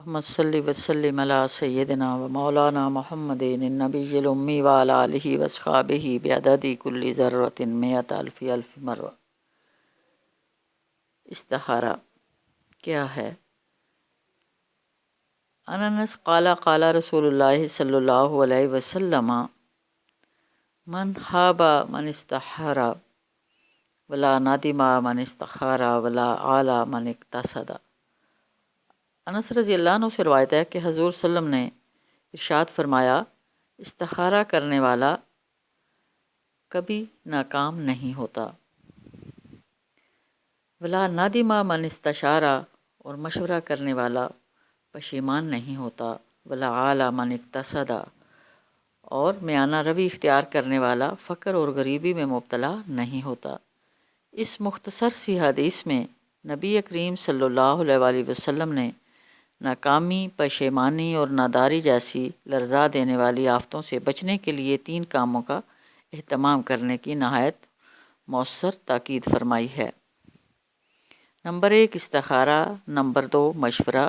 محمد صلی وسلم علی سیدنا و مولانا محمد النبی الامی وعلی آلہ واصحابہ بعدد کل ذرۃ مئۃ الف الف مرہ۔ استخارہ کیا ہے؟ عن انس قال قال رسول اللہ صلی اللہ علیہ وسلم من خاب من استخار ولا ندم من استخار ولا عال من اقتصد۔ انس رضی اللہ عنہ سے روایت ہے کہ حضور صلی اللہ علیہ وسلم نے ارشاد فرمایا، استخارہ کرنے والا کبھی ناکام نہیں ہوتا، ولا ندم من استشارہ، اور مشورہ کرنے والا پشیمان نہیں ہوتا، ولا عال من اقتصد، اور میانہ روی اختیار کرنے والا فقر اور غریبی میں مبتلا نہیں ہوتا۔ اس مختصر سی حدیث میں نبی کریم صلی اللہ علیہ وآلہ وسلم نے ناکامی، پشیمانی اور ناداری جیسی لرزا دینے والی آفتوں سے بچنے کے لیے 3 کاموں کا اہتمام کرنے کی نہایت مؤثر تاکید فرمائی ہے۔ نمبر 1 استخارہ، نمبر 2 مشورہ،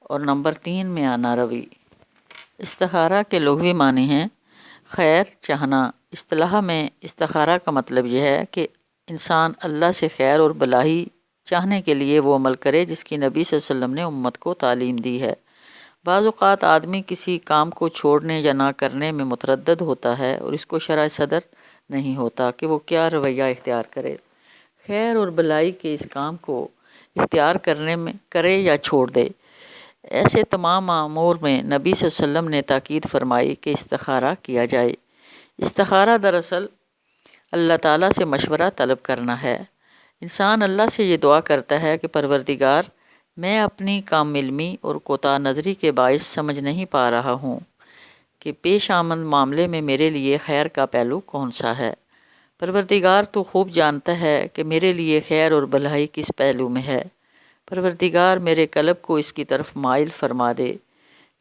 اور نمبر 3 میانہ روی۔ استخارہ کے لغوی معنی ہیں خیر چاہنا۔ اصطلاح میں استخارہ کا مطلب یہ ہے کہ انسان اللہ سے خیر اور بھلائی چاہنے کے لیے وہ عمل کرے جس کی نبی صلی اللہ علیہ وسلم نے امت کو تعلیم دی ہے۔ بعض اوقات آدمی کسی کام کو چھوڑنے یا نہ کرنے میں متردد ہوتا ہے اور اس کو شرح صدر نہیں ہوتا کہ وہ کیا رویہ اختیار کرے۔ خیر اور بھلائی کے اس کام کو اختیار کرنے میں کرے یا چھوڑ دے، ایسے تمام امور میں نبی صلی اللہ علیہ وسلم نے تاکید فرمائی کہ استخارہ کیا جائے۔ استخارہ دراصل اللہ تعالیٰ سے مشورہ طلب کرنا ہے۔ انسان اللہ سے یہ دعا کرتا ہے کہ پروردگار، میں اپنی کم علمی اور کوتاہ نظری کے باعث سمجھ نہیں پا رہا ہوں کہ پیش آمد معاملے میں میرے لیے خیر کا پہلو کون سا ہے۔ پروردگار تو خوب جانتا ہے کہ میرے لیے خیر اور بھلائی کس پہلو میں ہے۔ پروردگار میرے قلب کو اس کی طرف مائل فرما دے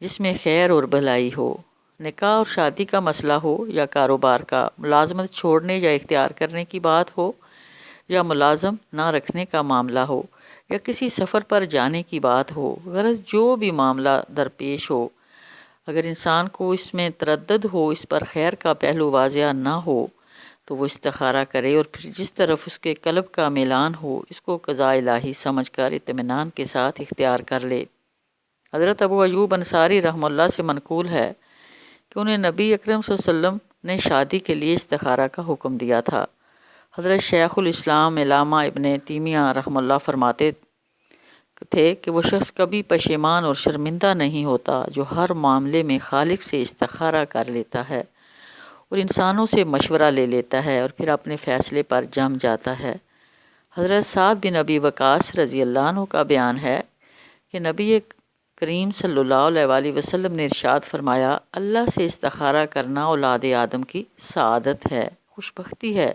جس میں خیر اور بھلائی ہو۔ نکاح اور شادی کا مسئلہ ہو یا کاروبار کا، ملازمت چھوڑنے یا اختیار کرنے کی بات ہو یا ملازم نہ رکھنے کا معاملہ ہو یا کسی سفر پر جانے کی بات ہو، غرض جو بھی معاملہ درپیش ہو، اگر انسان کو اس میں تردد ہو، اس پر خیر کا پہلو واضح نہ ہو، تو وہ استخارہ کرے اور پھر جس طرف اس کے قلب کا میلان ہو اس کو قضاء الہی سمجھ کر اطمینان کے ساتھ اختیار کر لے۔ حضرت ابو ایوب انصاری رحمہ اللہ سے منقول ہے کہ انہیں نبی اکرم صلی اللہ علیہ وسلم نے شادی کے لیے استخارہ کا حکم دیا تھا۔ حضرت شیخ الاسلام علامہ ابن تیمیہ رحمہ اللہ فرماتے تھے کہ وہ شخص کبھی پشیمان اور شرمندہ نہیں ہوتا جو ہر معاملے میں خالق سے استخارہ کر لیتا ہے اور انسانوں سے مشورہ لے لیتا ہے اور پھر اپنے فیصلے پر جم جاتا ہے۔ حضرت سعد بن ابی وقاص رضی اللہ عنہ کا بیان ہے کہ نبی کریم صلی اللہ علیہ وآلہ وسلم نے ارشاد فرمایا، اللہ سے استخارہ کرنا اولاد آدم کی سعادت ہے، خوش بختی ہے،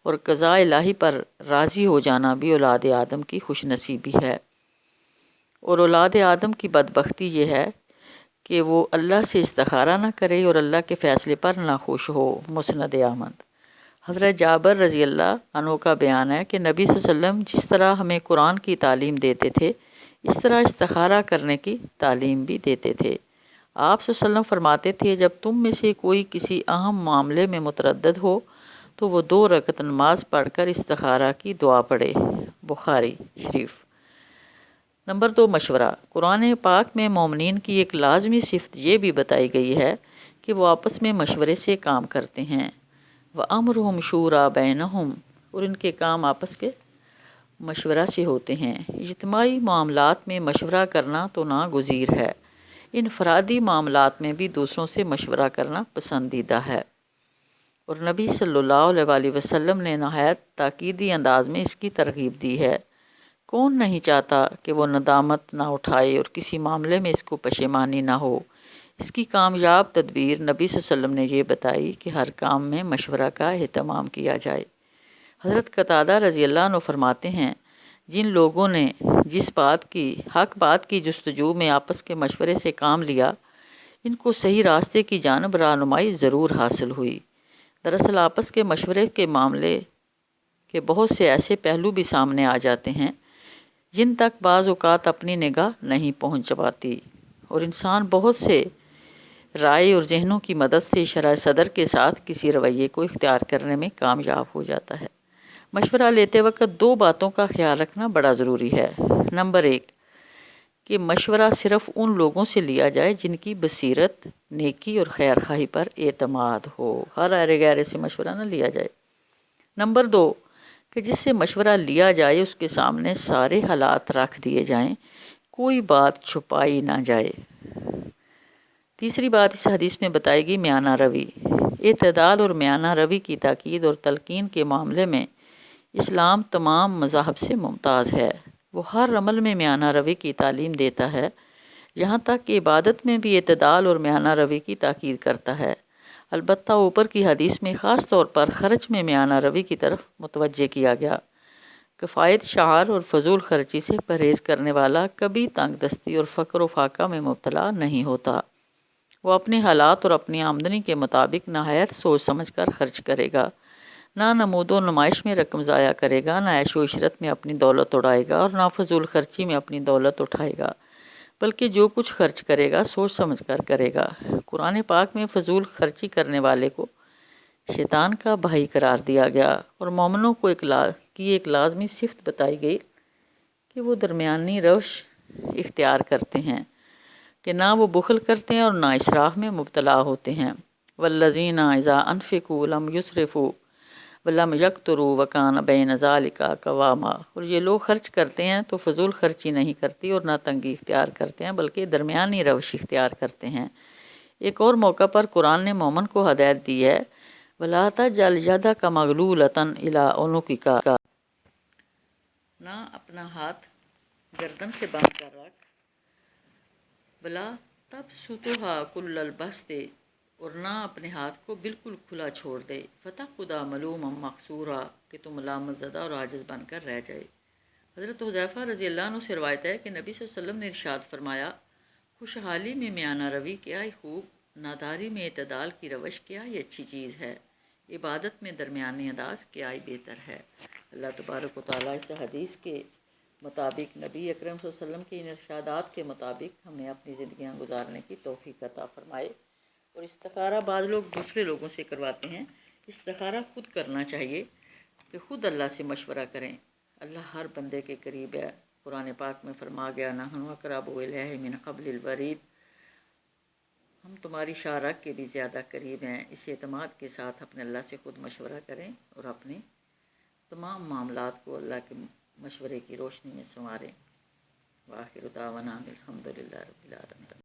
اور قضاء الہی پر راضی ہو جانا بھی اولاد آدم کی خوش نصیبی ہے۔ اور اولاد آدم کی بدبختی یہ ہے کہ وہ اللہ سے استخارہ نہ کرے اور اللہ کے فیصلے پر نہ خوش ہو۔ مسند احمد۔ حضرت جابر رضی اللہ عنہ کا بیان ہے کہ نبی صلی اللہ علیہ وسلم جس طرح ہمیں قرآن کی تعلیم دیتے تھے اس طرح استخارہ کرنے کی تعلیم بھی دیتے تھے۔ آپ صلی اللہ علیہ وسلم فرماتے تھے، جب تم میں سے کوئی کسی اہم معاملے میں متردد ہو تو وہ 2 رکعت نماز پڑھ کر استخارہ کی دعا پڑھے۔ بخاری شریف۔ نمبر 2 مشورہ۔ قرآن پاک میں مومنین کی ایک لازمی صفت یہ بھی بتائی گئی ہے کہ وہ آپس میں مشورے سے کام کرتے ہیں۔ وَأَمْرُهُمْ شُورَىٰ بَيْنَهُمْ، اور ان کے کام آپس کے مشورہ سے ہوتے ہیں۔ اجتماعی معاملات میں مشورہ کرنا تو ناگزیر ہے، انفرادی معاملات میں بھی دوسروں سے مشورہ کرنا پسندیدہ ہے، اور نبی صلی اللہ علیہ وآلہ وسلم نے نہایت تاکیدی انداز میں اس کی ترغیب دی ہے۔ کون نہیں چاہتا کہ وہ ندامت نہ اٹھائے اور کسی معاملے میں اس کو پشیمانی نہ ہو۔ اس کی کامیاب تدبیر نبی صلی اللہ علیہ وسلم نے یہ بتائی کہ ہر کام میں مشورہ کا اہتمام کیا جائے۔ حضرت قتادہ رضی اللہ عنہ فرماتے ہیں، جن لوگوں نے جس حق بات کی جستجو میں آپس کے مشورے سے کام لیا، ان کو صحیح راستے کی جانب رہنمائی ضرور حاصل ہوئی۔ دراصل آپس کے مشورے کے معاملے کے بہت سے ایسے پہلو بھی سامنے آ جاتے ہیں جن تک بعض اوقات اپنی نگاہ نہیں پہنچ پاتی، اور انسان بہت سے رائے اور ذہنوں کی مدد سے شرح صدر کے ساتھ کسی رویے کو اختیار کرنے میں کامیاب ہو جاتا ہے۔ مشورہ لیتے وقت 2 باتوں کا خیال رکھنا بڑا ضروری ہے۔ نمبر 1 کہ مشورہ صرف ان لوگوں سے لیا جائے جن کی بصیرت، نیکی اور خیر خواہی پر اعتماد ہو۔ ہر ارے گہرے سے مشورہ نہ لیا جائے۔ نمبر 2 کہ جس سے مشورہ لیا جائے اس کے سامنے سارے حالات رکھ دیے جائیں، کوئی بات چھپائی نہ جائے۔ تیسری بات اس حدیث میں بتائے گی میانہ روی۔ اعتدال اور میانہ روی کی تاکید اور تلقین کے معاملے میں اسلام تمام مذاہب سے ممتاز ہے۔ وہ ہر عمل میں میانہ روی کی تعلیم دیتا ہے، یہاں تک کہ عبادت میں بھی اعتدال اور میانہ روی کی تاکید کرتا ہے۔ البتہ اوپر کی حدیث میں خاص طور پر خرچ میں میانہ روی کی طرف متوجہ کیا گیا۔ کفایت شعار اور فضول خرچی سے پرہیز کرنے والا کبھی تنگ دستی اور فقر و فاقہ میں مبتلا نہیں ہوتا۔ وہ اپنے حالات اور اپنی آمدنی کے مطابق نہایت سوچ سمجھ کر خرچ کرے گا، نہ نمود و نمائش میں رقم ضائع کرے گا، نہ عیش و عشرت میں اپنی دولت اڑائے گا اور نہ فضول خرچی میں اپنی دولت اٹھائے گا، بلکہ جو کچھ خرچ کرے گا سوچ سمجھ کر کرے گا۔ قرآن پاک میں فضول خرچی کرنے والے کو شیطان کا بھائی قرار دیا گیا اور مومنوں کو ایک لازمی صفت بتائی گئی کہ وہ درمیانی روش اختیار کرتے ہیں، کہ نہ وہ بخل کرتے ہیں اور نہ اسراف میں مبتلا ہوتے ہیں۔ والذین اذا انفقوا لم یسرفوا ولم یقتروا وکان بین ذلک قواما۔ اور یہ لوگ خرچ کرتے ہیں تو فضول خرچی نہیں کرتی اور نہ تنگی اختیار کرتے ہیں، بلکہ درمیانی روش اختیار کرتے ہیں۔ ایک اور موقع پر قرآن نے مومن کو ہدایت دی ہے، وَلَا تَجْعَلْ يَدَكَ مَغْلُولَةً إِلَىٰ عُنُقِكَ۔ نہ اپنا ہاتھ گردن سے باندھ کر رکھ، وَلَا تَبْسُطْهَا كُلَّ الْبَسْطِ، اور نہ اپنے ہاتھ کو بالکل کھلا چھوڑ دے، فَتَقْعُدَ مَلُومًا مَحْسُورًا، کہ تم ملامت زدہ اور عاجز بن کر رہ جائے۔ حضرت حذیفہ رضی اللہ عنہ سے روایت ہے کہ نبی صلی اللہ علیہ وسلم نے ارشاد فرمایا، خوشحالی میں میانہ روی کیا ہی خوب، ناداری میں اعتدال کی روش کیا ہی اچھی چیز ہے، عبادت میں درمیانی انداز کیا ہی بہتر ہے۔ اللہ تبارک و تعالیٰ اس حدیث کے مطابق، نبی اکرم صلی اللہ علیہ وسلم کے ان ارشادات کے مطابق ہمیں اپنی زندگیاں گزارنے کی توفیق عطا فرمائے۔ اور استخارہ بعض لوگ دوسرے لوگوں سے کرواتے ہیں، استخارہ خود کرنا چاہیے کہ خود اللہ سے مشورہ کریں۔ اللہ ہر بندے کے قریب ہے۔ قرآن پاک میں فرما گیا، نحن اقرب الیہ من حبل الورید، ہم تمہاری شاہ رگ کے بھی زیادہ قریب ہیں۔ اس اعتماد کے ساتھ اپنے اللہ سے خود مشورہ کریں اور اپنے تمام معاملات کو اللہ کے مشورے کی روشنی میں سنواریں۔ وآخر دعوانا الحمدللہ رب العالمین۔